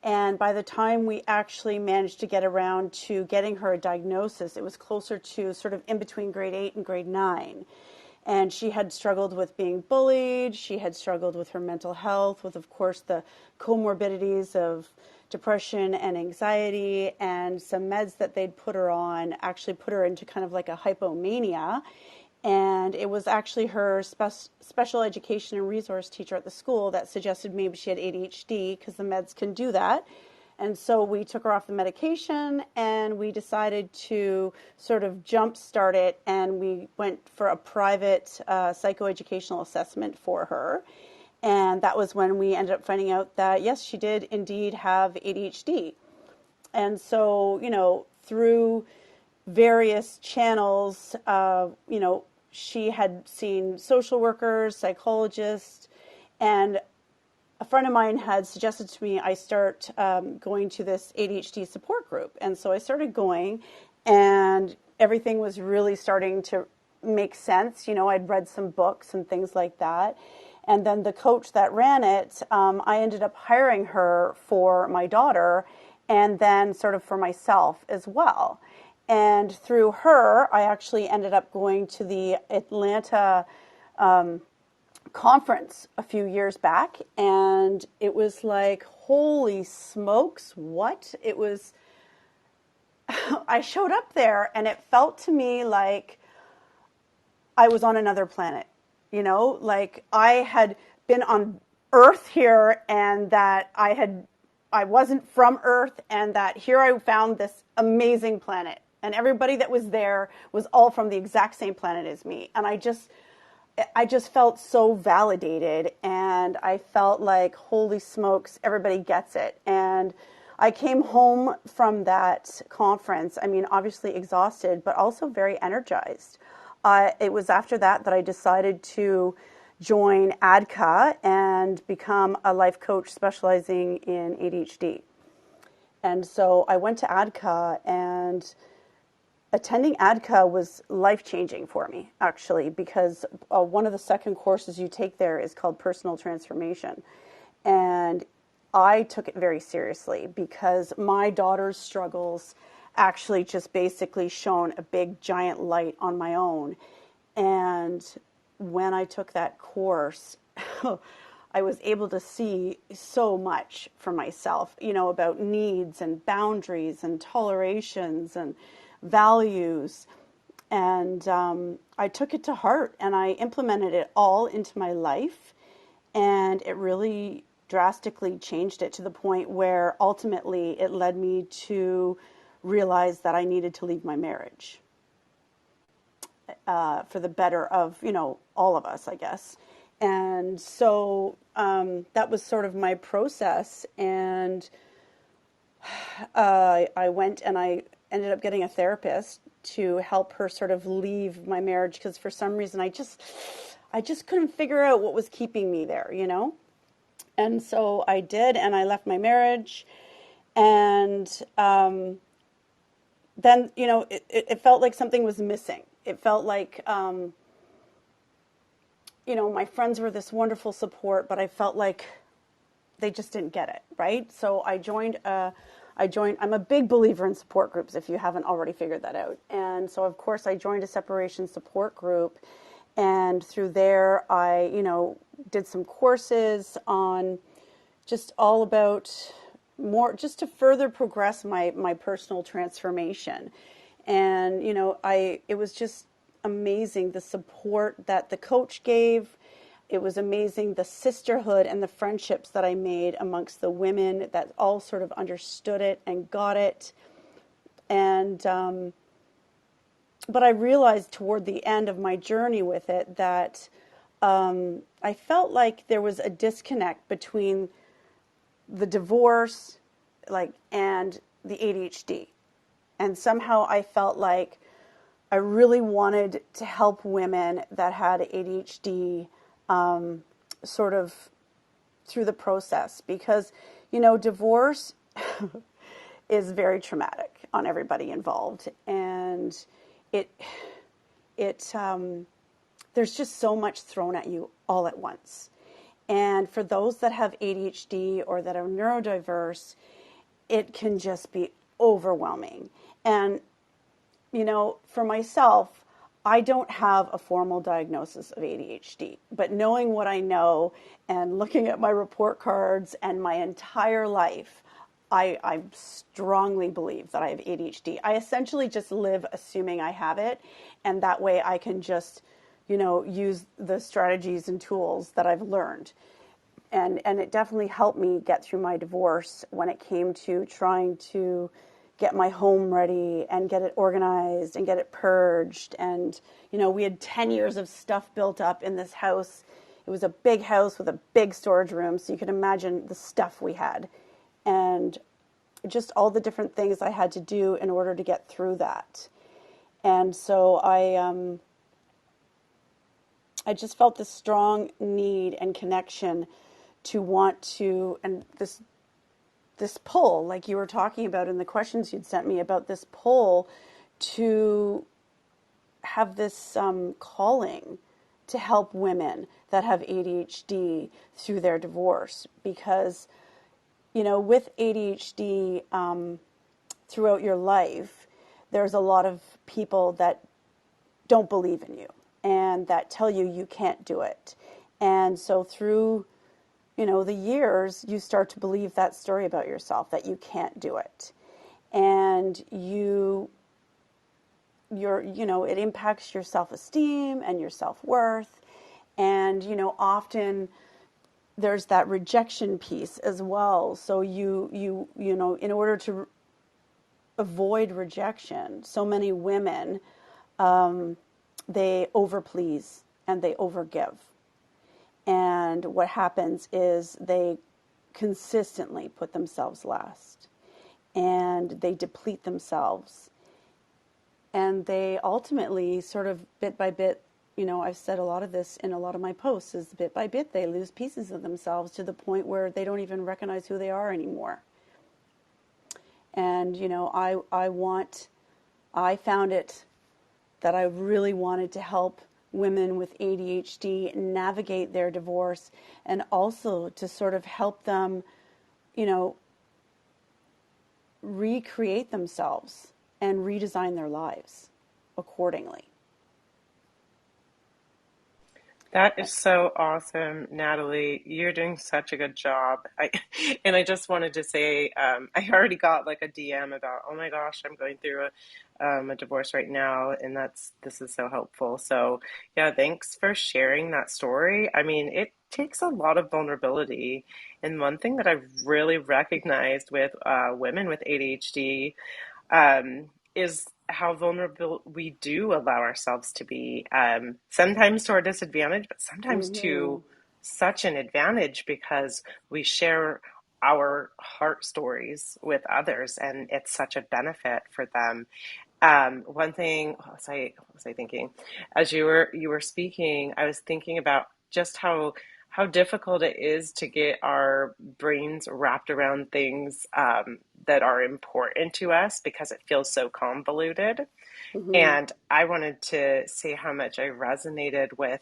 And by the time we actually managed to get around to getting her a diagnosis, it was closer to sort of in between grade 8 and grade 9. And she had struggled with being bullied. She had struggled with her mental health, with, of course, the comorbidities of depression and anxiety, and some meds that they'd put her on actually put her into kind of like a hypomania. And it was actually her special education and resource teacher at the school that suggested maybe she had ADHD because the meds can do that. And so we took her off the medication and we decided to sort of jumpstart it, and we went for a private psychoeducational assessment for her. And that was when we ended up finding out that, yes, she did indeed have ADHD. And so, through various channels, she had seen social workers, psychologists, and a friend of mine had suggested to me I start going to this ADHD support group. And so I started going, and everything was really starting to make sense. I'd read some books and things like that. And then the coach that ran it, I ended up hiring her for my daughter and then sort of for myself as well. And through her, I actually ended up going to the Atlanta conference a few years back, and it was like, holy smokes, what? It was, I showed up there and it felt to me like I was on another planet, like I had been on Earth here, and that I wasn't from Earth, and that here I found this amazing planet, and everybody that was there was all from the exact same planet as me. And I just felt so validated, and I felt like, holy smokes, everybody gets it. And I came home from that conference, obviously exhausted, but also very energized. It was after that I decided to join ADCA and become a life coach specializing in ADHD. And so I went to ADCA, and attending ADCA was life-changing for me, actually, because one of the second courses you take there is called Personal Transformation. And I took it very seriously because my daughter's struggles actually just basically shone a big, giant light on my own. And when I took that course, I was able to see so much for myself, about needs and boundaries and tolerations and values. And I took it to heart, and I implemented it all into my life, and it really drastically changed it to the point where ultimately it led me to realize that I needed to leave my marriage for the better of, all of us, I guess. And so that was sort of my process. And I went and I ended up getting a therapist to help her sort of leave my marriage, because for some reason I just couldn't figure out what was keeping me there, And so I did, and I left my marriage. And then, it felt like something was missing. It felt like, my friends were this wonderful support, but I felt like they just didn't get it, right? So I'm a big believer in support groups, if you haven't already figured that out. And so, of course, I joined a separation support group. And through there, I, did some courses on just all about more, just to further progress my personal transformation. And, it was just amazing, the support that the coach gave. It was amazing, the sisterhood and the friendships that I made amongst the women that all sort of understood it and got it. And, but I realized toward the end of my journey with it that I felt like there was a disconnect between the divorce, and the ADHD. And somehow I felt like I really wanted to help women that had ADHD sort of through the process, because, divorce is very traumatic on everybody involved. And there's just so much thrown at you all at once. And for those that have ADHD or that are neurodiverse, it can just be overwhelming. And, for myself, I don't have a formal diagnosis of ADHD, but knowing what I know and looking at my report cards and my entire life, I strongly believe that I have ADHD. I essentially just live assuming I have it, and that way I can just, use the strategies and tools that I've learned. And it definitely helped me get through my divorce when it came to trying to get my home ready and get it organized and get it purged. And we had 10 years of stuff built up in this house. It was a big house with a big storage room, so you can imagine the stuff we had and just all the different things I had to do in order to get through that. And so I just felt this strong need and connection to want to, and this pull, like you were talking about in the questions you'd sent me, about this pull to have this calling to help women that have ADHD through their divorce. Because, with ADHD, throughout your life, there's a lot of people that don't believe in you and that tell you you can't do it. And so through, the years, you start to believe that story about yourself, that you can't do it. And it impacts your self-esteem and your self-worth. And, often there's that rejection piece as well. So in order to avoid rejection, so many women, they overplease and they overgive. And what happens is they consistently put themselves last and they deplete themselves. And they ultimately, sort of bit by bit, I've said a lot of this in a lot of my posts, is bit by bit they lose pieces of themselves to the point where they don't even recognize who they are anymore. And, I found it that I really wanted to help women with ADHD navigate their divorce, and also to sort of help them, recreate themselves and redesign their lives accordingly. That is so awesome, Natalie. You're doing such a good job. And I just wanted to say, I already got like a DM about, oh my gosh, I'm going through a divorce right now, and this is so helpful. So yeah, thanks for sharing that story. I mean, it takes a lot of vulnerability, and one thing that I've really recognized with women with ADHD is how vulnerable we do allow ourselves to be, sometimes to our disadvantage, but sometimes Mm-hmm. to such an advantage because we share our heart stories with others and it's such a benefit for them. One thing, what was I thinking? As you were speaking, I was thinking about just how difficult it is to get our brains wrapped around things that are important to us because it feels so convoluted. Mm-hmm. And I wanted to say how much I resonated with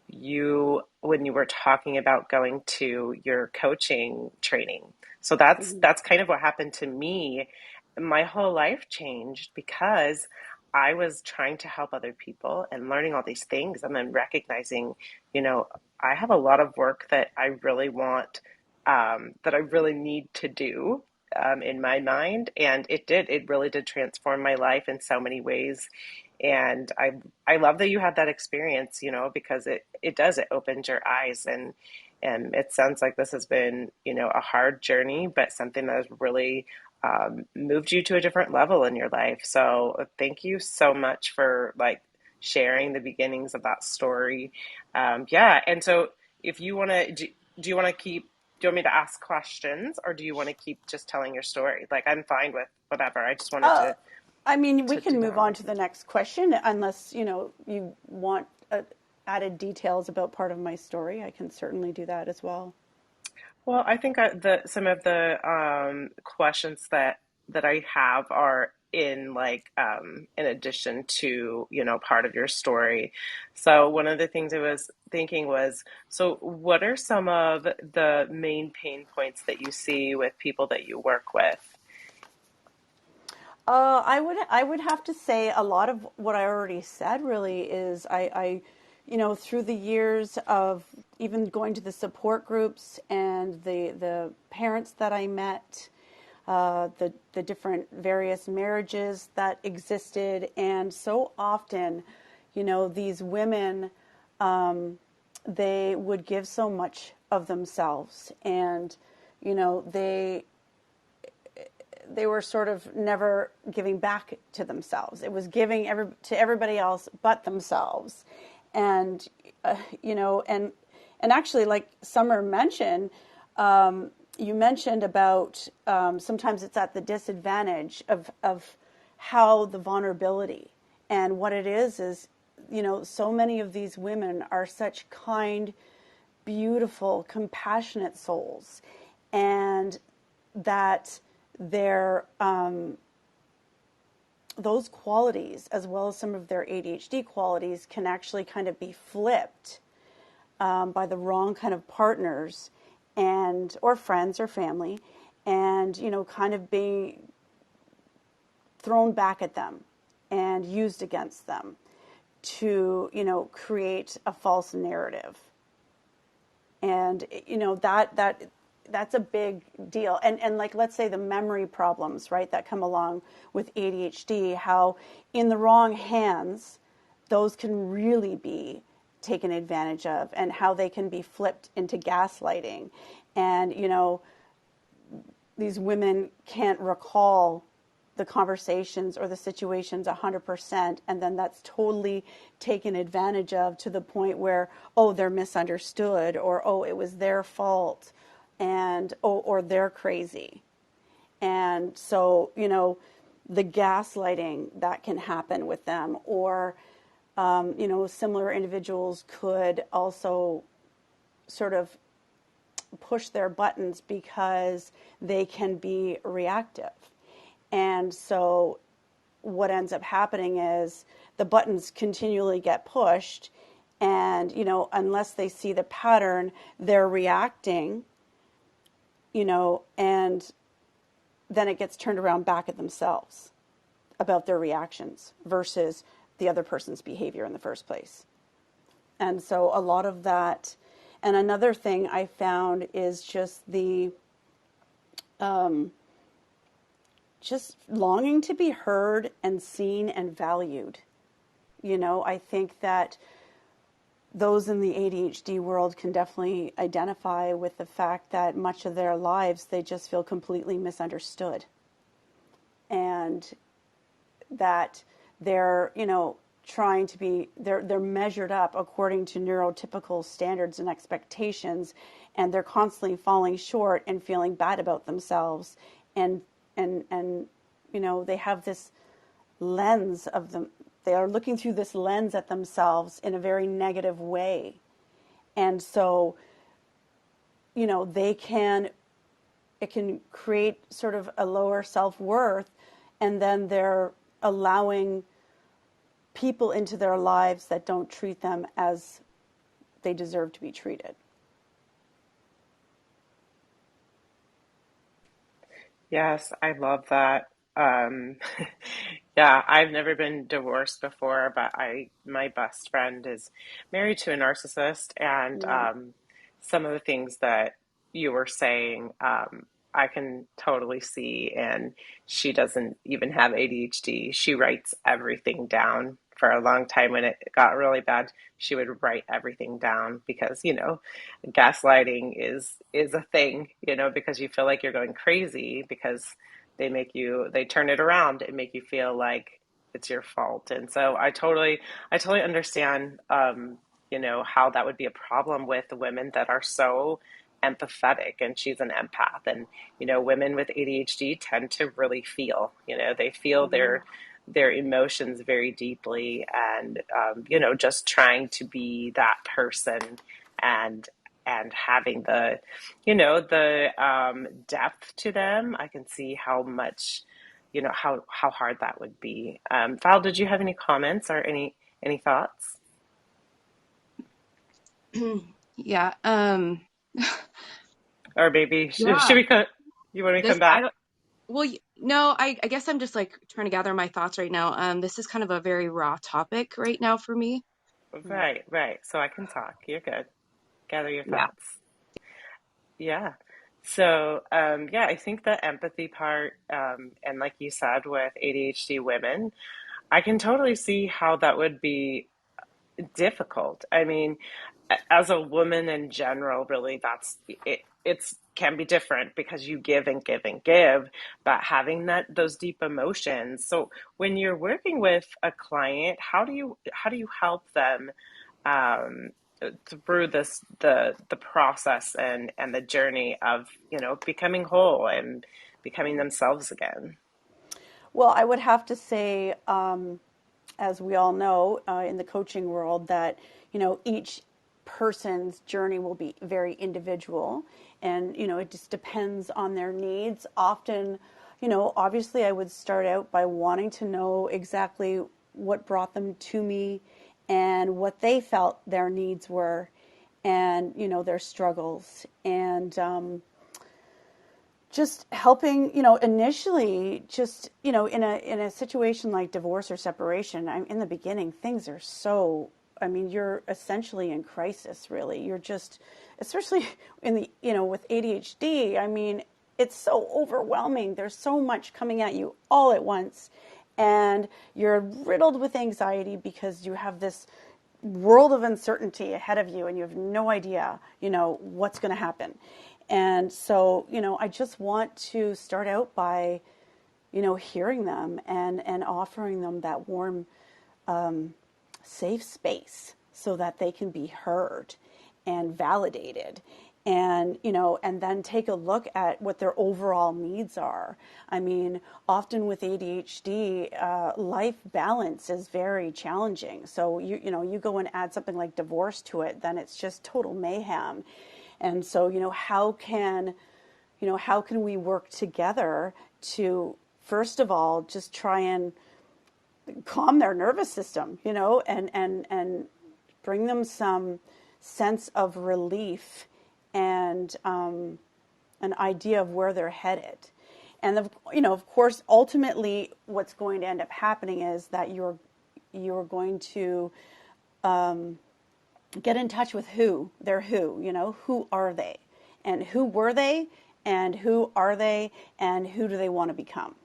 you when you were talking about going to your coaching training. So Mm-hmm. that's kind of what happened to me. My whole life changed because I was trying to help other people and learning all these things and then recognizing, I have a lot of work that I really want, that I really need to do. In my mind, and it really did transform my life in so many ways. And I love that you had that experience, because it opens your eyes, and it sounds like this has been, a hard journey, but something that has really moved you to a different level in your life. So thank you so much for like sharing the beginnings of that story. Yeah, and so if you want to, do you want to keep? Do you want me to ask questions, or do you want to keep just telling your story? Like I'm fine with whatever. I just wanted Uh, I mean, we to do can that move on on my to the end. next question, unless, you want added details about part of my story. I can certainly do that as well. Well, I think the some of the questions that I have are in like in addition to, you know, part of your story. So one of the things I was thinking was, so what are some of the main pain points that you see with people that you work with? I would have to say a lot of what I already said really is through the years of even going to the support groups and the parents that I met, the different various marriages that existed, and so often, these women, they would give so much of themselves, and they were sort of never giving back to themselves. It was giving to everybody else but themselves. And, and actually, like Summer mentioned, you mentioned about sometimes it's at the disadvantage of how the vulnerability and what it is, so many of these women are such kind, beautiful, compassionate souls. And that their those qualities, as well as some of their ADHD qualities, can actually kind of be flipped by the wrong kind of partners and or friends or family, and kind of being thrown back at them and used against them to create a false narrative. And that's a big deal. And like, let's say the memory problems, right, that come along with ADHD, how in the wrong hands those can really be taken advantage of, and how they can be flipped into gaslighting. And these women can't recall the conversations or the situations 100%, and then that's totally taken advantage of to the point where, oh, they're misunderstood, or oh, it was their fault, and oh, or they're crazy. And so the gaslighting that can happen with them, or similar individuals could also sort of push their buttons because they can be reactive. And so what ends up happening is the buttons continually get pushed, and unless they see the pattern, they're reacting, and then it gets turned around back at themselves about their reactions versus the other person's behavior in the first place. And so a lot of that. And another thing I found is just the just longing to be heard and seen and valued. I think that those in the ADHD world can definitely identify with the fact that much of their lives they just feel completely misunderstood, and that they're trying to be they're measured up according to neurotypical standards and expectations, and they're constantly falling short and feeling bad about themselves, and they have this lens of them. They are looking through this lens at themselves in a very negative way. And so, it can create sort of a lower self-worth, and then they're allowing people into their lives that don't treat them as they deserve to be treated. Yes, I love that. Um, yeah, I've never been divorced before, but my best friend is married to a narcissist, and Yeah. some of the things that you were saying, I can totally see. And she doesn't even have ADHD. She writes everything down. For a long time, when it got really bad, she would write everything down because, gaslighting is a thing, because you feel like you're going crazy because they turn it around and make you feel like it's your fault. And so I totally understand, how that would be a problem with women that are so empathetic. And she's an empath. And women with ADHD tend to really feel, they feel Mm-hmm. their emotions very deeply, and just trying to be that person, and having the depth to them. I can see how much, how hard that would be. Val, did you have any comments or any thoughts? Yeah. Or maybe Yeah. should we cut? You want me to This come I back? don't. Well, no. I guess I'm just like trying to gather my thoughts right now. This is kind of a very raw topic right now for me. Mm. Right, right. So I can talk. You're good. Gather your Yeah. thoughts. Yeah. So, yeah, I think the empathy part, and like you said, with ADHD women, I can totally see how that would be difficult. I mean, as a woman in general, really, that's it. It's can be different because you give and give and give, but having those deep emotions. So when you're working with a client, how do you help them um, through the process and the journey of becoming whole and becoming themselves again? Well, I would have to say, as we all know in the coaching world, that each person's journey will be very individual, and it just depends on their needs. Often, obviously, I would start out by wanting to know exactly what brought them to me and what they felt their needs were, and their struggles, and just helping, initially, just, in a situation like divorce or separation. In the beginning, things are so, I mean, you're essentially in crisis, really. You're just, especially in the, with ADHD, I mean, it's so overwhelming. There's so much coming at you all at once. And you're riddled with anxiety because you have this world of uncertainty ahead of you and you have no idea, what's going to happen. And so, I just want to start out by, hearing them and offering them that warm, safe space so that they can be heard and validated, and and then take a look at what their overall needs are. I mean, often with ADHD, life balance is very challenging. So you go and add something like divorce to it, then it's just total mayhem. And so how can we work together to, first of all, just try and calm their nervous system, and bring them some sense of relief and an idea of where they're headed. And of course, ultimately, what's going to end up happening is that you're going to get in touch with who are they, and who were they, and who are they, and who do they want to become.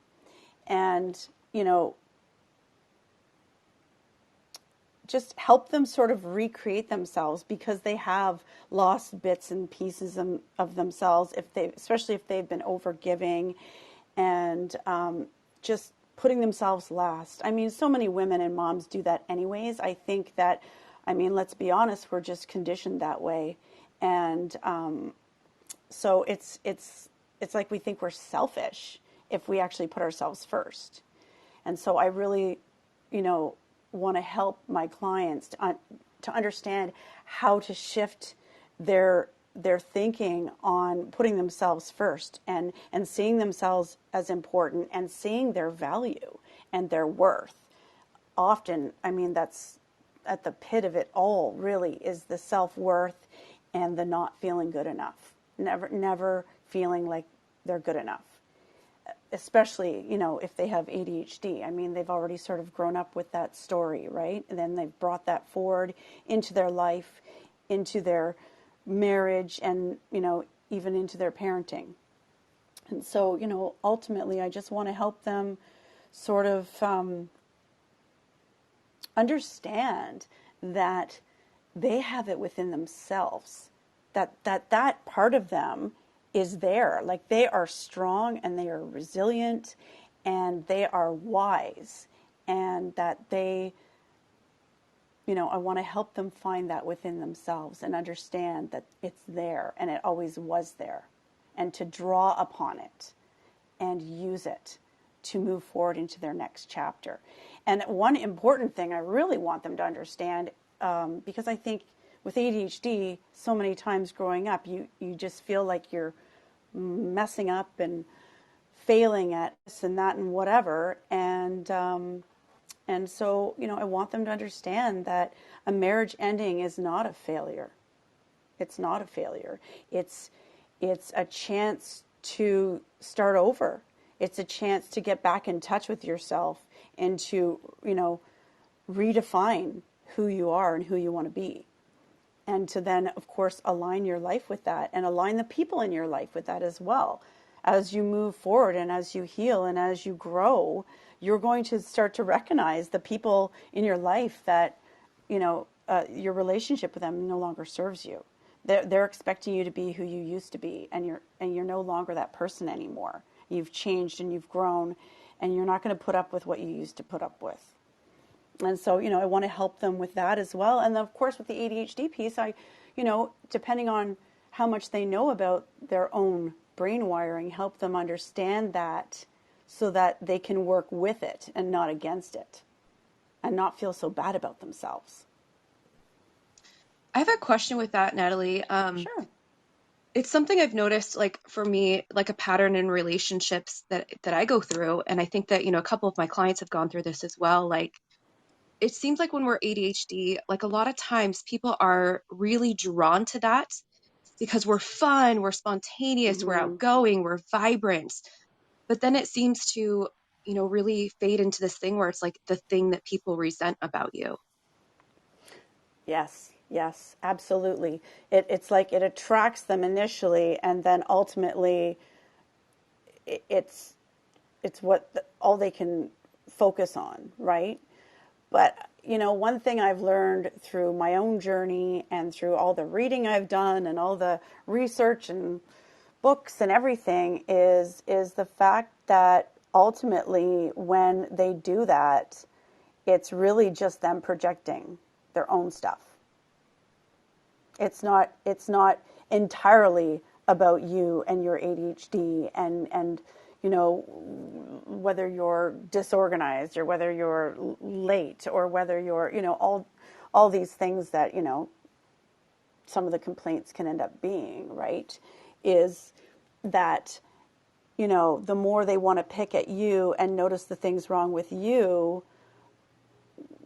And just help them sort of recreate themselves, because they have lost bits and pieces of themselves, especially if they've been overgiving, and just putting themselves last. I mean, so many women and moms do that anyways. I think that, I mean, let's be honest, we're just conditioned that way. And so it's like we think we're selfish if we actually put ourselves first. And so I really, want to help my clients to understand how to shift their thinking on putting themselves first, and seeing themselves as important, and seeing their value and their worth. Often, I mean, that's at the pit of it all, really, is the self-worth and the not feeling good enough. Never feeling like they're good enough, especially, if they have ADHD. I mean, they've already sort of grown up with that story, right? And then they've brought that forward into their life, into their marriage, and, even into their parenting. And so, ultimately, I just want to help them sort of understand that they have it within themselves, that part of them is there. Like, they are strong and they are resilient and they are wise, and that I want to help them find that within themselves and understand that it's there and it always was there, and to draw upon it and use it to move forward into their next chapter. And one important thing I really want them to understand, because I think with ADHD, so many times growing up, you just feel like you're messing up and failing at this and that and whatever. And so, I want them to understand that a marriage ending is not a failure. It's not a failure. It's a chance to start over. It's a chance to get back in touch with yourself and to, redefine who you are and who you want to be. And to then, of course, align your life with that and align the people in your life with that as well. As you move forward and as you heal and as you grow, you're going to start to recognize the people in your life that, your relationship with them no longer serves you. They're expecting you to be who you used to be, and you're no longer that person anymore. You've changed and you've grown, and you're not going to put up with what you used to put up with. And so, I want to help them with that as well. And of course, with the ADHD piece, depending on how much they know about their own brain wiring, help them understand that so that they can work with it and not against it and not feel so bad about themselves. I have a question with that, Natalie. Sure. It's something I've noticed, like for me, like a pattern in relationships that I go through. And I think that, a couple of my clients have gone through this as well. Like, it seems like when we're ADHD, like a lot of times people are really drawn to that because we're fun, we're spontaneous, we're Mm-hmm. outgoing, we're vibrant. But then it seems to, really fade into this thing where it's like the thing that people resent about you. Yes, yes, absolutely. It's like it attracts them initially, and then ultimately, it's all they can focus on, right? But one thing I've learned through my own journey and through all the reading I've done and all the research and books and everything is the fact that ultimately when they do that, it's really just them projecting their own stuff. It's not entirely about you and your ADHD and whether you're disorganized or whether you're late or whether you're all these things that some of the complaints can end up being, right? Is that the more they want to pick at you and notice the things wrong with you,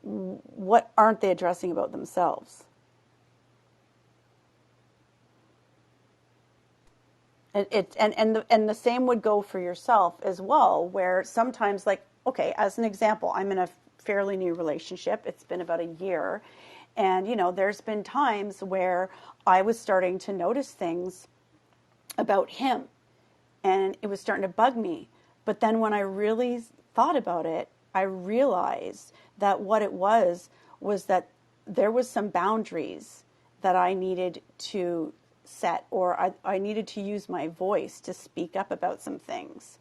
what aren't they addressing about themselves? And the same would go for yourself as well, where sometimes, like, okay, as an example, I'm in a fairly new relationship. It's been about a year. And, there's been times where I was starting to notice things about him and it was starting to bug me. But then when I really thought about it, I realized that what it was that there was some boundaries that I needed to set, or I needed to use my voice to speak up about some things.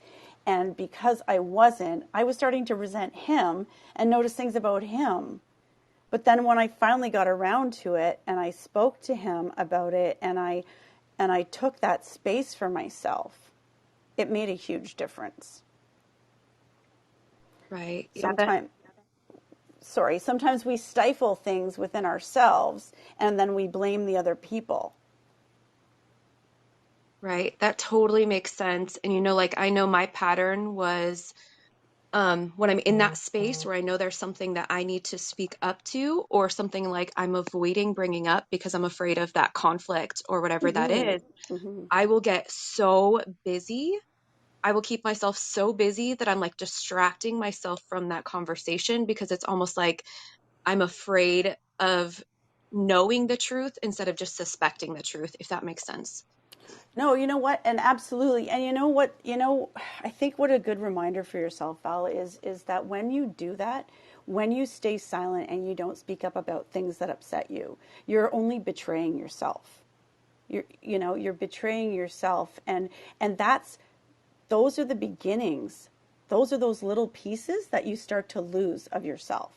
And because I was starting to resent him and notice things about him. But then when I finally got around to it and I spoke to him about it and I took that space for myself, it made a huge difference. Right. Yeah. Sometimes we stifle things within ourselves and then we blame the other people. Right. That totally makes sense. And like I know my pattern was when I'm in that space where I know there's something that I need to speak up to, or something like I'm avoiding bringing up because I'm afraid of that conflict or whatever that Mm-hmm. is, Mm-hmm. I will get so busy. I will keep myself so busy that I'm like distracting myself from that conversation because it's almost like I'm afraid of knowing the truth instead of just suspecting the truth, if that makes sense. No, you know what? And absolutely. And you know what? I think what a good reminder for yourself, Val, is that when you do that, when you stay silent and you don't speak up about things that upset you, you're only betraying yourself. You're betraying yourself, and those are the beginnings. Those are those little pieces that you start to lose of yourself.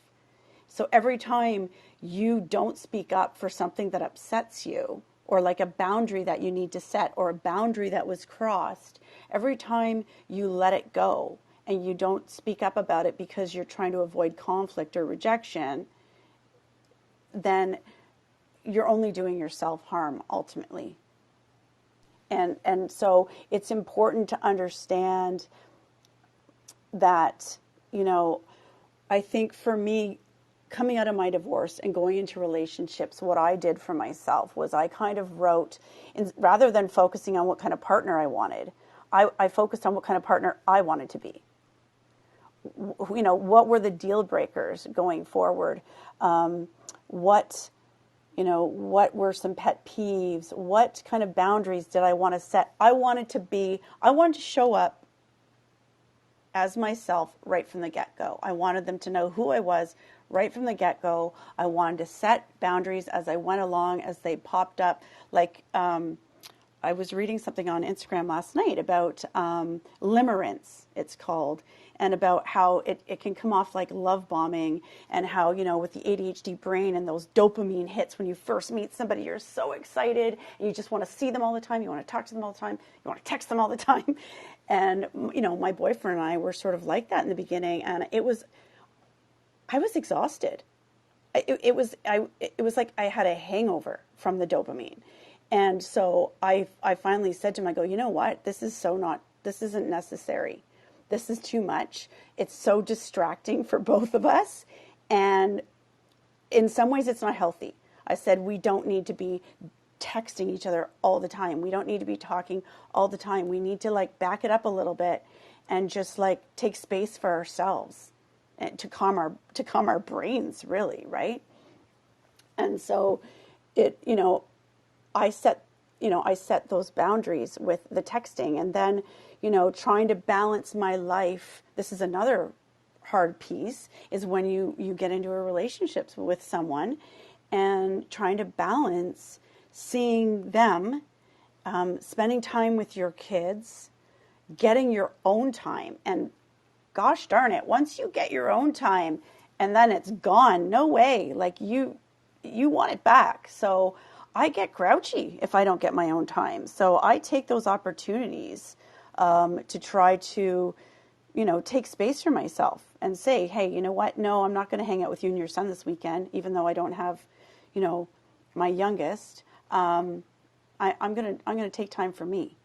So every time you don't speak up for something that upsets you, or like a boundary that you need to set, or a boundary that was crossed, every time you let it go and you don't speak up about it because you're trying to avoid conflict or rejection, then you're only doing yourself harm ultimately. And so it's important to understand that, you know, I think for me, coming out of my divorce and going into relationships, what I did for myself was I kind of wrote, rather than focusing on what kind of partner I wanted, I focused on what kind of partner I wanted to be. You know, what were the deal breakers going forward? What, you know, what were some pet peeves? What kind of boundaries did I want to set? I wanted to show up as myself right from the get-go. I wanted them to know who I was right from the get-go. I wanted to set boundaries as I went along, as they popped up. Like, I was reading something on Instagram last night about limerence, it's called, and about how it can come off like love bombing, and how, you know, with the ADHD brain and those dopamine hits when you first meet somebody, you're so excited and you just want to see them all the time. You want to talk to them all the time. You want to text them all the time. And, you know, my boyfriend and I were sort of like that in the beginning. And I was exhausted. It was like I had a hangover from the dopamine. And so I finally said to him, I go, you know what? This isn't necessary. This is too much. It's so distracting for both of us. And in some ways, it's not healthy. I said, we don't need to be texting each other all the time. We don't need to be talking all the time. We need to like back it up a little bit and just like take space for ourselves and to calm our brains, really, right? And so you know, I set those boundaries with the texting, and then, you know, trying to balance my life. This is another hard piece, is when you get into a relationship with someone and trying to balance seeing them, spending time with your kids, getting your own time. And gosh darn it, once you get your own time and then it's gone, no way. Like you want it back. So I get grouchy if I don't get my own time. So I take those opportunities to try to, you know, take space for myself and say, hey, you know what? No, I'm not going to hang out with you and your son this weekend, even though I don't have, you know, my youngest. I'm gonna take time for me,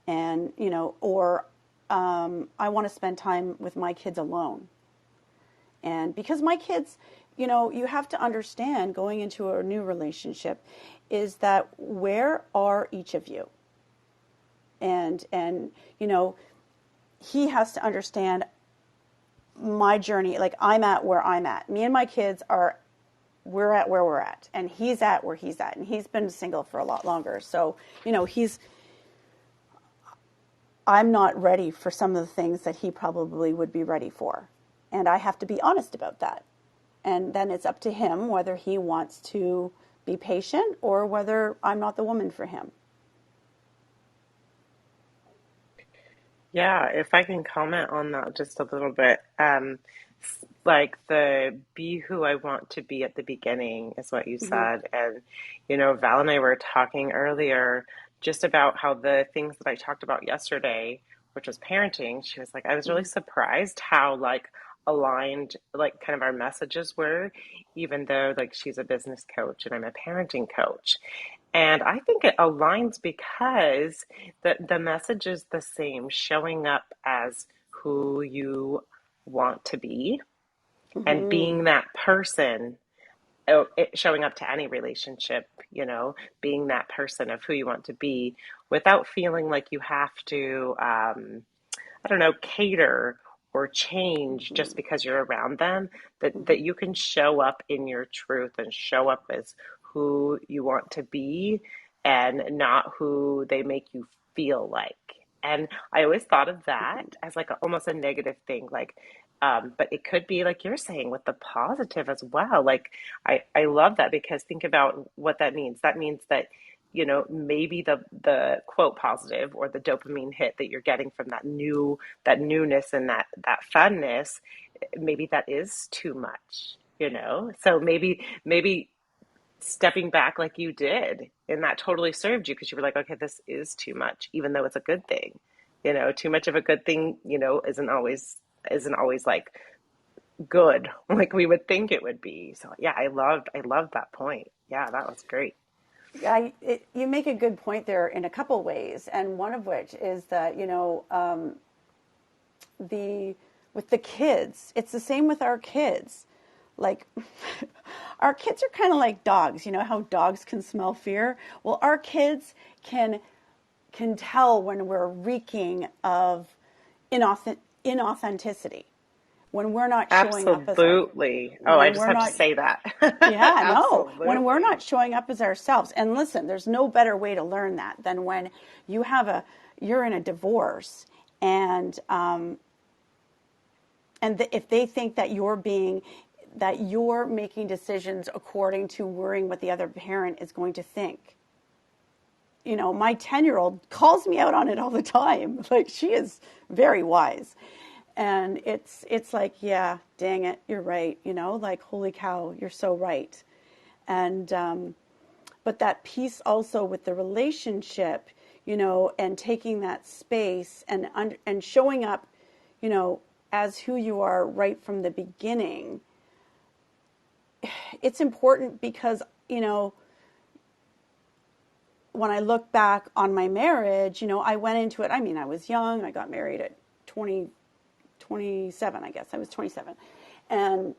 and, you know, or I want to spend time with my kids alone. And because my kids, you know, you have to understand, going into a new relationship, is that where are each of you? And you know, he has to understand my journey. Like, I'm at where I'm at. Me and my kids are, we're at where we're at, and he's at where he's at, and he's been single for a lot longer. So, you know, I'm not ready for some of the things that he probably would be ready for. And I have to be honest about that. And then it's up to him whether he wants to be patient or whether I'm not the woman for him. Yeah, if I can comment on that just a little bit. Like the be who I want to be at the beginning is what you Mm-hmm. said. And, you know, Val and I were talking earlier just about how the things that I talked about yesterday, which was parenting, she was like, I was really Mm-hmm. surprised how like aligned like kind of our messages were, even though like she's a business coach and I'm a parenting coach. And I think it aligns because the message is the same, showing up as who you want to be and Mm-hmm. being that person, showing up to any relationship, you know, being that person of who you want to be without feeling like you have to, I don't know, cater or change Mm-hmm. just because you're around them, that Mm-hmm. you can show up in your truth and show up as who you want to be and not who they make you feel like. And I always thought of that as like almost a negative thing, like, but it could be like you're saying with the positive as well. Like I love that because think about what that means. That means that, you know, maybe the quote positive or the dopamine hit that you're getting from that newness and that funness, maybe that is too much, you know? So maybe stepping back like you did and that totally served you because you were like, okay, this is too much, even though it's a good thing. You know, too much of a good thing, you know, isn't always like good like we would think it would be. So yeah, I loved that point. Yeah, that was great. You make a good point there in a couple ways, and one of which is that, you know, the with the kids. It's the same with our kids. Like our kids are kind of like dogs. You know how dogs can smell fear? Well, our kids can tell when we're reeking of inauthenticity, when we're not showing up as our Absolutely. Oh, I when just we're have to not say that. yeah, no. When we're Absolutely. not showing up as ourselves. And listen, there's no better way to learn that than when you're in a divorce and if they think that you're making decisions according to worrying what the other parent is going to think. You know, my 10-year-old calls me out on it all the time. Like she is very wise. And it's like, yeah, dang it, you're right, you know, like holy cow, you're so right. And but that piece also with the relationship, you know, and taking that space and showing up, you know, as who you are right from the beginning. It's important because, you know, when I look back on my marriage, you know, I went into it. I mean, I was young. I got married at 20, 27, I guess. I was 27. And,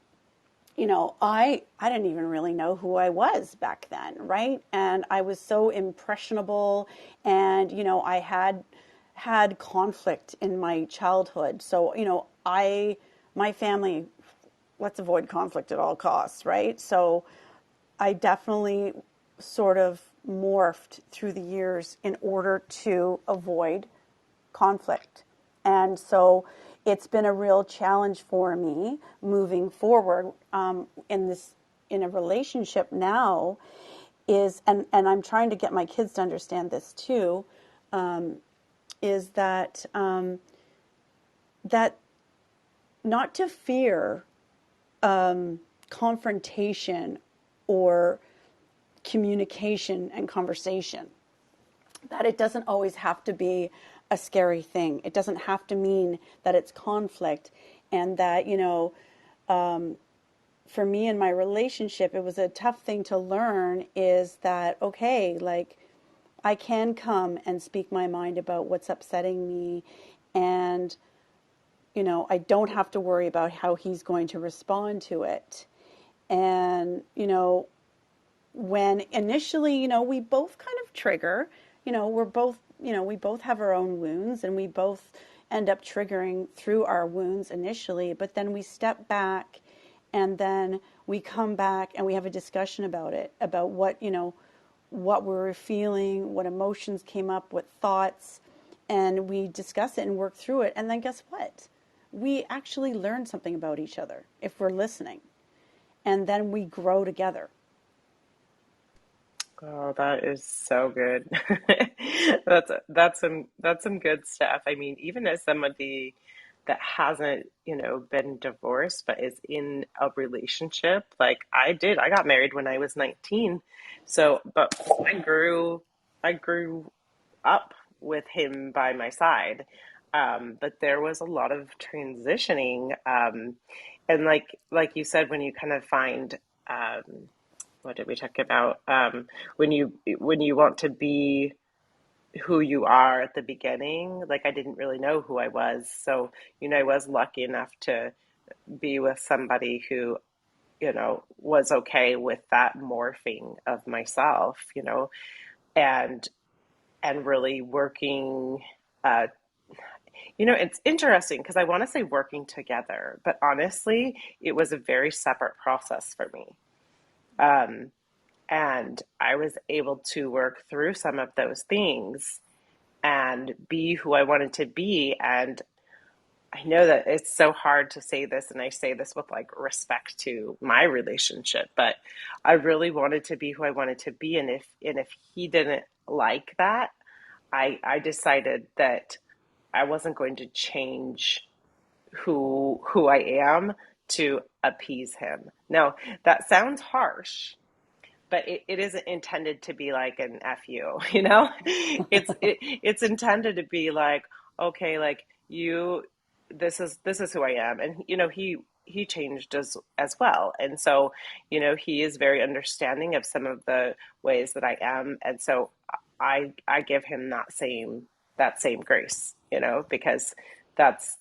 you know, I didn't even really know who I was back then, right? And I was so impressionable and, you know, I had conflict in my childhood. So, you know, my family, let's avoid conflict at all costs, right? So I definitely sort of morphed through the years in order to avoid conflict. And so it's been a real challenge for me moving forward in a relationship now and I'm trying to get my kids to understand this too, is that not to fear confrontation or communication and conversation. That it doesn't always have to be a scary thing. It doesn't have to mean that it's conflict. And that, you know, for me in my relationship, it was a tough thing to learn is that, okay, like I can come and speak my mind about what's upsetting me. And, you know, I don't have to worry about how he's going to respond to it. And, you know, when initially, you know, we both kind of trigger, you know, we're both, you know, we both have our own wounds and we both end up triggering through our wounds initially, but then we step back and then we come back and we have a discussion about it, about what, you know, what we were feeling, what emotions came up, what thoughts, and we discuss it and work through it. And then guess what? We actually learn something about each other if we're listening. And then we grow together. Oh, that is so good. That's some good stuff. I mean, even as somebody that hasn't, you know, been divorced but is in a relationship, like I got married when I was 19. So, but I grew up with him by my side. But there was a lot of transitioning. And like you said, when you kind of find what did we talk about? When you want to be who you are at the beginning, like I didn't really know who I was. So, you know, I was lucky enough to be with somebody who, you know, was okay with that morphing of myself, you know, and really working you know, it's interesting because I want to say working together, but honestly, it was a very separate process for me. Um, and I was able to work through some of those things and be who I wanted to be. And I know that it's so hard to say this, and I say this with like respect to my relationship, but I really wanted to be who I wanted to be. And if he didn't like that, I decided that I wasn't going to change who I am to appease him. Now, that sounds harsh, but it isn't intended to be like an F you, you know? It's intended to be like, okay, like you this is who I am. And you know, he changed as well. And so, you know, he is very understanding of some of the ways that I am. And so I give him that same grace, you know, because that's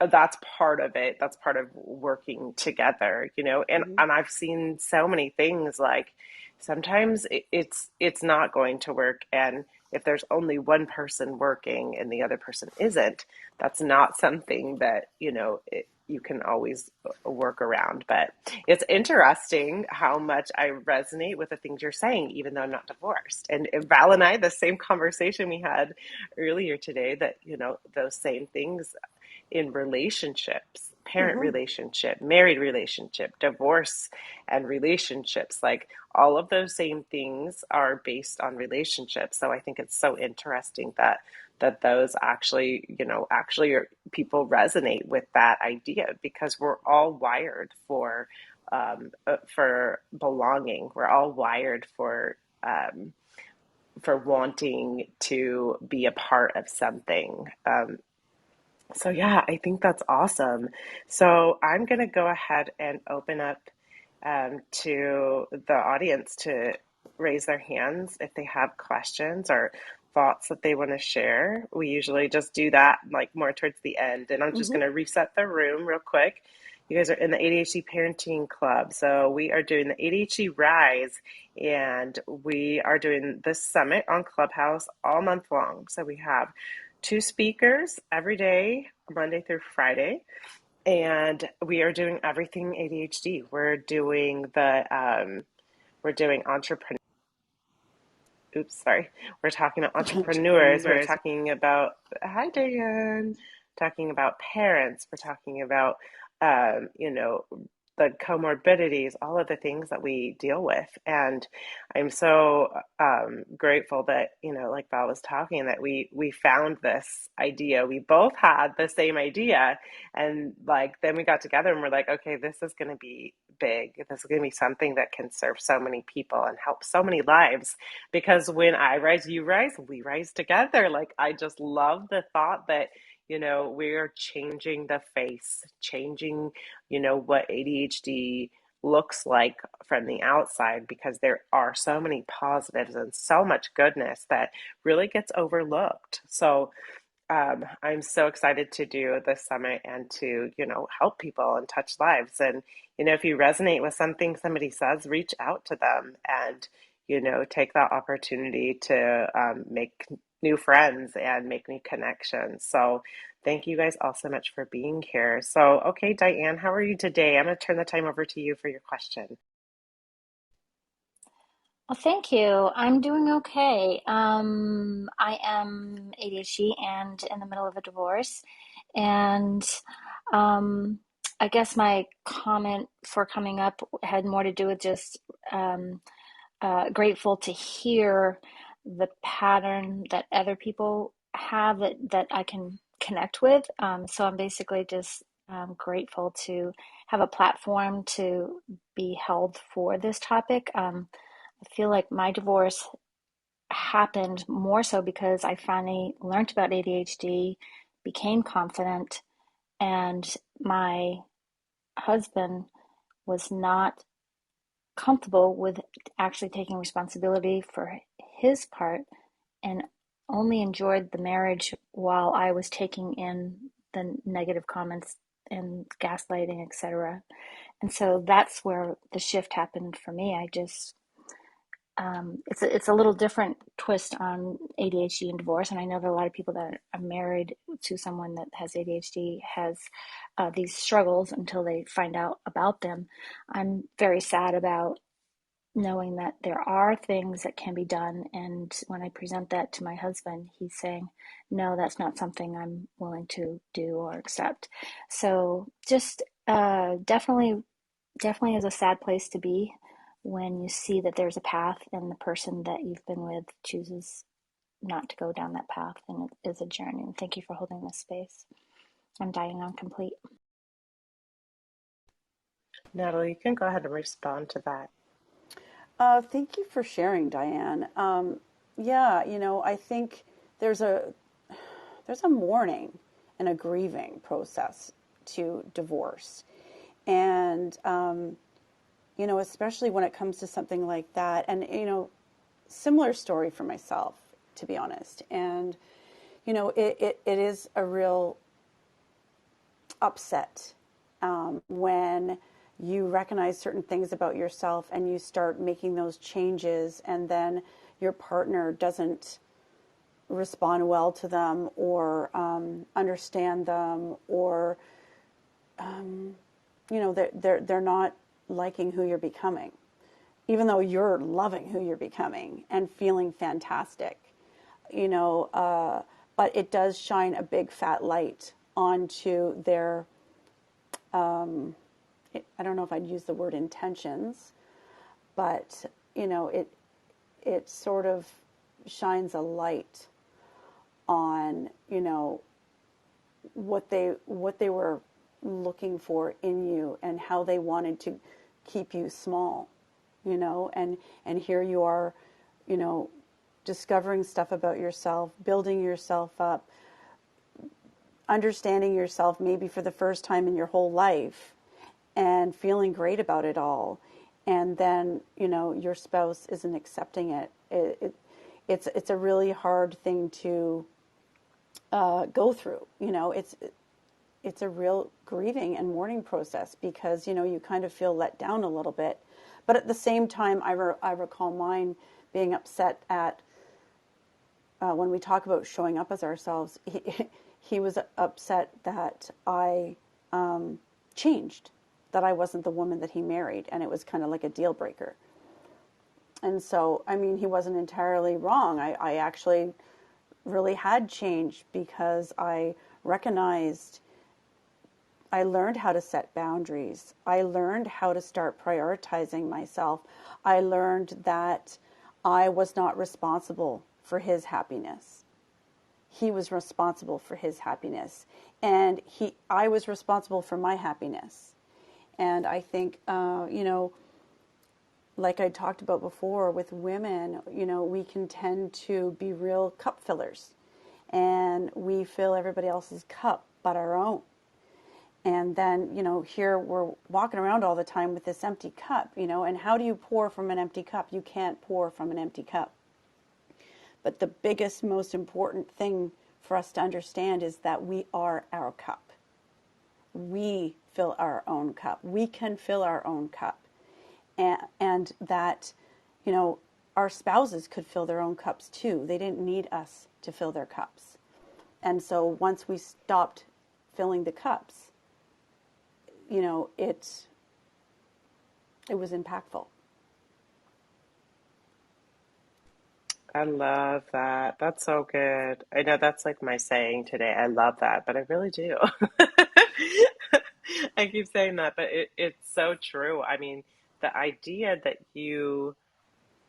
that's part of it. That's part of working together, you know. Hmm. And I've seen so many things like sometimes it's not going to work, and if there's only one person working and the other person isn't, that's not something that, you know, you can always work around. But it's interesting how much I resonate with the things you're saying, even though I'm not divorced. And Val and I, the same conversation we had earlier today, that, you know, those same things in relationships, parent Hmm. relationship, married relationship, divorce and relationships, like all of those same things are based on relationships. So I think it's so interesting that those actually, you know, actually are, people resonate with that idea because we're all wired for belonging. We're all wired for wanting to be a part of something. So yeah, I think that's awesome. So I'm going to go ahead and open up to the audience to raise their hands if they have questions or thoughts that they want to share. We usually just do that like more towards the end. And I'm just Hmm. going to reset the room real quick. You guys are in the ADHD Parenting Club. So we are doing the ADHD Rise, and we are doing this summit on Clubhouse all month long. So we have two speakers every day, Monday through Friday, and we are doing everything ADHD. We're doing entrepreneur. Oops, sorry. We're talking to entrepreneurs. We're Entrepreneurs. talking about, hi Diane, talking about parents. We're talking about, you know, the comorbidities, all of the things that we deal with. And I'm so grateful that, you know, like Val was talking, that we found this idea. We both had the same idea. And like, then we got together and we're like, okay, this is going to be big. This is going to be something that can serve so many people and help so many lives, because when I rise, you rise, we rise together. Like, I just love the thought that, you know, we're changing the face, changing, you know, what ADHD looks like from the outside, because there are so many positives and so much goodness that really gets overlooked. So I'm so excited to do this summit and to, you know, help people and touch lives. And, you know, if you resonate with something somebody says, reach out to them and, you know, take that opportunity to make new friends and make new connections. So thank you guys all so much for being here. So, okay, Diane, how are you today? I'm going to turn the time over to you for your question. Well, thank you. I'm doing okay. I am ADHD and in the middle of a divorce. And um, I guess my comment for coming up had more to do with just um, grateful to hear the pattern that other people have that I can connect with. So I'm basically just grateful to have a platform to be held for this topic. I feel like my divorce happened more so because I finally learned about ADHD, became confident, and my husband was not comfortable with actually taking responsibility for his part and only enjoyed the marriage while I was taking in the negative comments and gaslighting, etc. And so that's where the shift happened for me. I just it's a little different twist on ADHD and divorce, and I know that a lot of people that are married to someone that has ADHD has these struggles until they find out about them. I'm very sad about knowing that there are things that can be done, and when I present that to my husband, he's saying, "No, that's not something I'm willing to do or accept." So just definitely is a sad place to be when you see that there's a path and the person that you've been with chooses not to go down that path, and it is a journey. And thank you for holding this space. I'm dying on complete. Natalie, you can go ahead and respond to that. Thank you for sharing, Diane. Yeah, you know, I think there's a there's a mourning and a grieving process to divorce, and you know, especially when it comes to something like that, and you know, similar story for myself, to be honest, and you know, it is a real upset when you recognize certain things about yourself and you start making those changes, and then your partner doesn't respond well to them or understand them, or they're not liking who you're becoming, even though you're loving who you're becoming and feeling fantastic, you know. But it does shine a big fat light onto their, I don't know if I'd use the word intentions, but it sort of shines a light on what they were looking for in you and how they wanted to keep you small, and here you are, discovering stuff about yourself, building yourself up, understanding yourself maybe for the first time in your whole life, and feeling great about it all. And then your spouse isn't accepting it. It's a really hard thing to go through. It's a real grieving and mourning process, because you kind of feel let down a little bit. But at the same time, I recall mine being upset at when we talk about showing up as ourselves. He was upset that I changed, that I wasn't the woman that he married, and it was kind of like a deal breaker. And so, I mean, he wasn't entirely wrong. I actually really had changed, because I recognized, I learned how to set boundaries. I learned how to start prioritizing myself. I learned that I was not responsible for his happiness. He was responsible for his happiness, and I was responsible for my happiness. And I think, like I talked about before with women, we can tend to be real cup fillers, and we fill everybody else's cup but our own. And then, here we're walking around all the time with this empty cup, and how do you pour from an empty cup? You can't pour from an empty cup. But the biggest, most important thing for us to understand is that we are our cup. We fill our own cup. We can fill our own cup. And that, our spouses could fill their own cups too. They didn't need us to fill their cups. And so once we stopped filling the cups, it was impactful. I love that. That's so good. I know that's like my saying today. I love that, but I really do. I keep saying that, but it's so true. I mean, the idea that you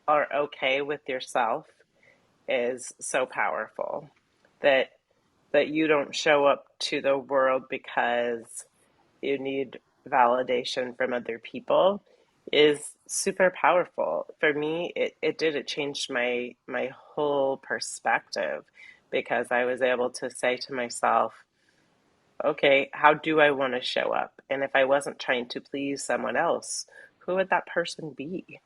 are okay with yourself is so powerful. That you don't show up to the world because you need validation from other people is super powerful. For me, it did. It changed my whole perspective, because I was able to say to myself, okay, how do I want to show up? And if I wasn't trying to please someone else, who would that person be?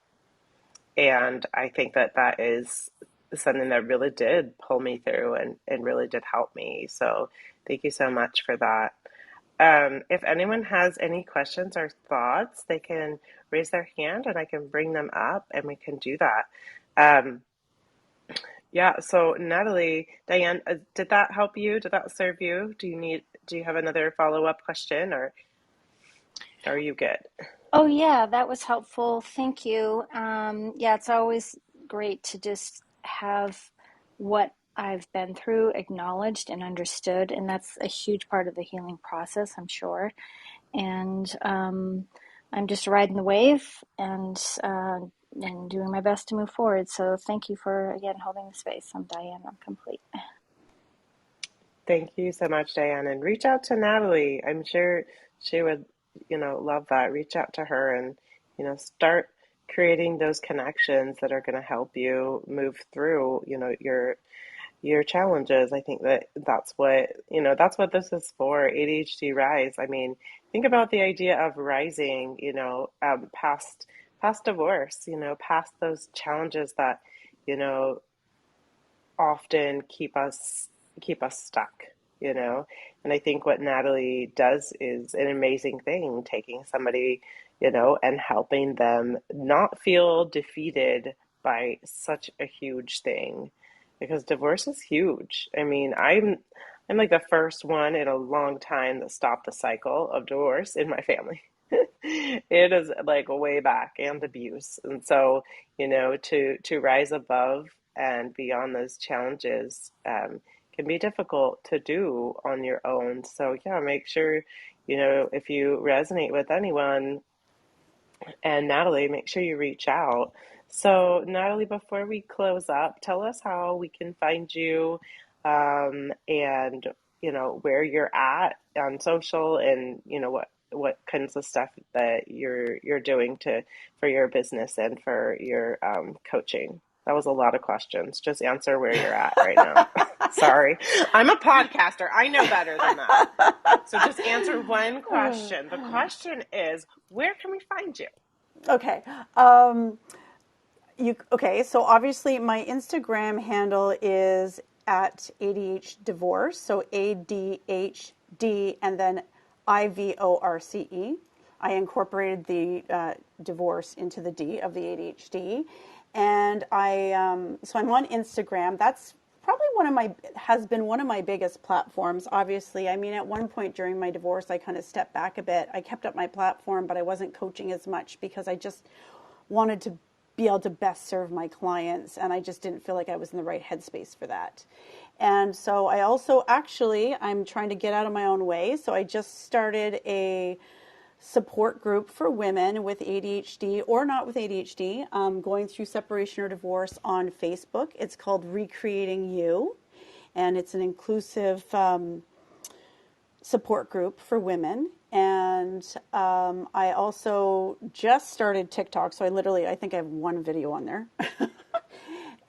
And I think that that is something that really did pull me through and really did help me. So thank you so much for that. If anyone has any questions or thoughts, they can raise their hand and I can bring them up and we can do that. Um, yeah, so Natalie, Diane, did that help you? Did that serve you? Do you have another follow-up question, or are you good? Oh, yeah, that was helpful. Thank you. Yeah, it's always great to just have what I've been through acknowledged and understood, and that's a huge part of the healing process, I'm sure. And I'm just riding the wave and doing my best to move forward. So thank you for again holding the space. I'm Diane. I'm complete. Thank you so much, Diane. And reach out to Natalie. I'm sure she would, love that. Reach out to her and, start creating those connections that are going to help you move through, your challenges. I think that that's what this is for, ADHD Rise. I mean, think about the idea of rising, past divorce, past those challenges that, you know, often keep us stuck, you know. And I think what Natalie does is an amazing thing, taking somebody, you know, and helping them not feel defeated by such a huge thing, because divorce is huge. I mean, I'm like the first one in a long time that stopped the cycle of divorce in my family. It is like way back, and abuse. And so, you know, to rise above and beyond those challenges can be difficult to do on your own. So yeah, make sure, you know, if you resonate with anyone, and Natalie, make sure you reach out. So, Natalie, before we close up, tell us how we can find you, and you know where you're at on social, and you know what kinds of stuff that you're doing to for your business and for your coaching. That was a lot of questions. Just answer where you're at right now. Sorry, I'm a podcaster. I know better than that. So just answer one question. The question is, where can we find you? Okay. Um, okay, so obviously my Instagram handle is at ADH Divorce, so ADHD and then IVORCE. I incorporated the divorce into the D of the ADHD, and so I'm on Instagram. That's probably has been one of my biggest platforms. Obviously, I mean, at one point during my divorce, I kind of stepped back a bit. I kept up my platform, but I wasn't coaching as much because I just wanted to be able to best serve my clients, and I just didn't feel like I was in the right headspace for that. And so I also I'm trying to get out of my own way, so I just started a support group for women with ADHD or not with ADHD, going through separation or divorce on Facebook. It's called Recreating You, and it's an inclusive support group for women. And I also just started TikTok, so I think I have one video on there.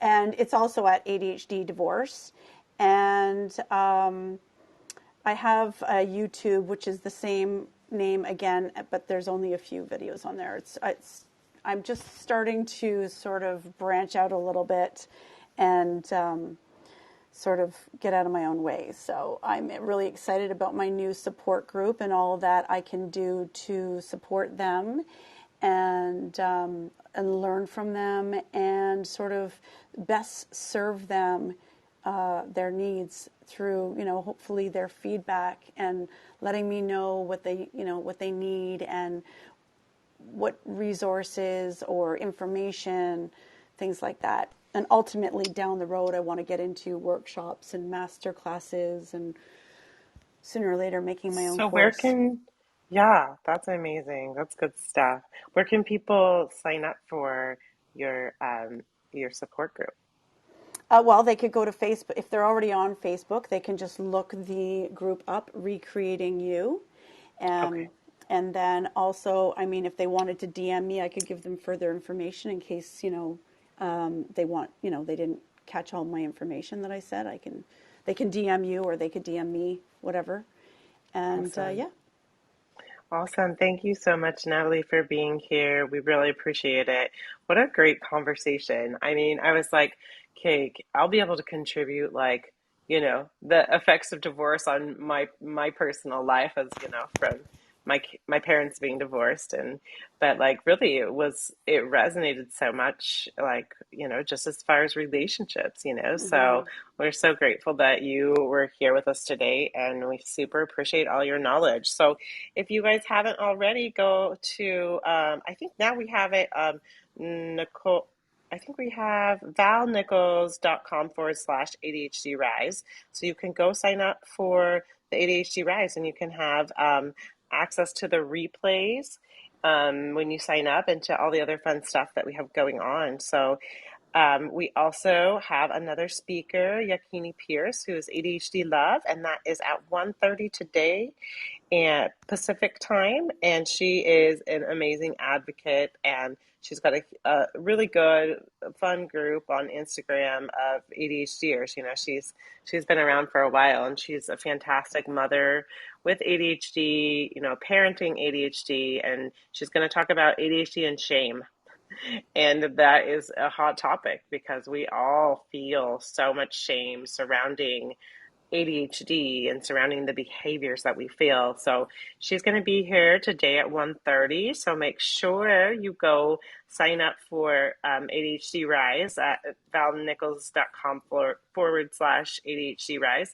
And it's also at ADHD Divorce. And I have a YouTube, which is the same name again, but there's only a few videos on there. I'm just starting to sort of branch out a little bit and sort of get out of my own way. So I'm really excited about my new support group and all that I can do to support them and learn from them and sort of best serve them, their needs through, hopefully their feedback and letting me know what they need and what resources or information, things like that. And ultimately down the road, I want to get into workshops and master classes and sooner or later making my own So where course. can, yeah, that's amazing. That's good stuff. Where can people sign up for your support group? Well, they could go to Facebook. If they're already on Facebook, they can just look the group up, Recreating You. Okay. Um, and then also, I mean, if they wanted to DM me, I could give them further information in case, they want, they didn't catch all my information that I said. They can DM you or they could DM me, whatever. And Awesome. yeah. Awesome. Thank you so much, Natalie, for being here. We really appreciate it. What a great conversation. I mean, I was like, okay, I'll be able to contribute like, you know, the effects of divorce on my personal life as, you know, from my parents being divorced, and but like really it resonated so much, like, you know, just as far as relationships, you know. So Hmm. we're so grateful that you were here with us today, and we super appreciate all your knowledge. So if you guys haven't already, go to, I think now we have it, Nicole, I think we have valnichols.com/ADHD Rise. So you can go sign up for the ADHD Rise, and you can have access to the replays when you sign up, and to all the other fun stuff that we have going on. So we also have another speaker, Yakini Pierce, who is ADHD Love, and that is at 1:30 today and Pacific time, and she is an amazing advocate, and she's got a really good, fun group on Instagram of ADHDers. You know, she's been around for a while, and she's a fantastic mother with ADHD. You know, parenting ADHD, and she's going to talk about ADHD and shame. And that is a hot topic because we all feel so much shame surrounding, ADHD and surrounding the behaviors that we feel. So she's going to be here today at 1:30. So make sure you go sign up for ADHD Rise at valnichols.com /ADHD Rise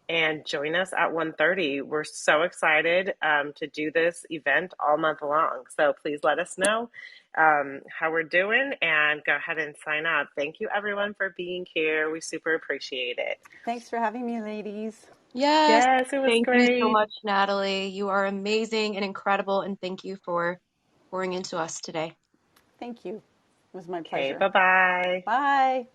and join us at 1:30. We're so excited to do this event all month long. So please let us know how we're doing and go ahead and sign up. Thank you everyone for being here. We super appreciate it. Thanks for having me, ladies. Yes, Yes, it was thank you so great. much, Natalie. You are amazing and incredible, and thank you for pouring into us today. Thank you. It was my Okay, pleasure. bye-bye. Bye.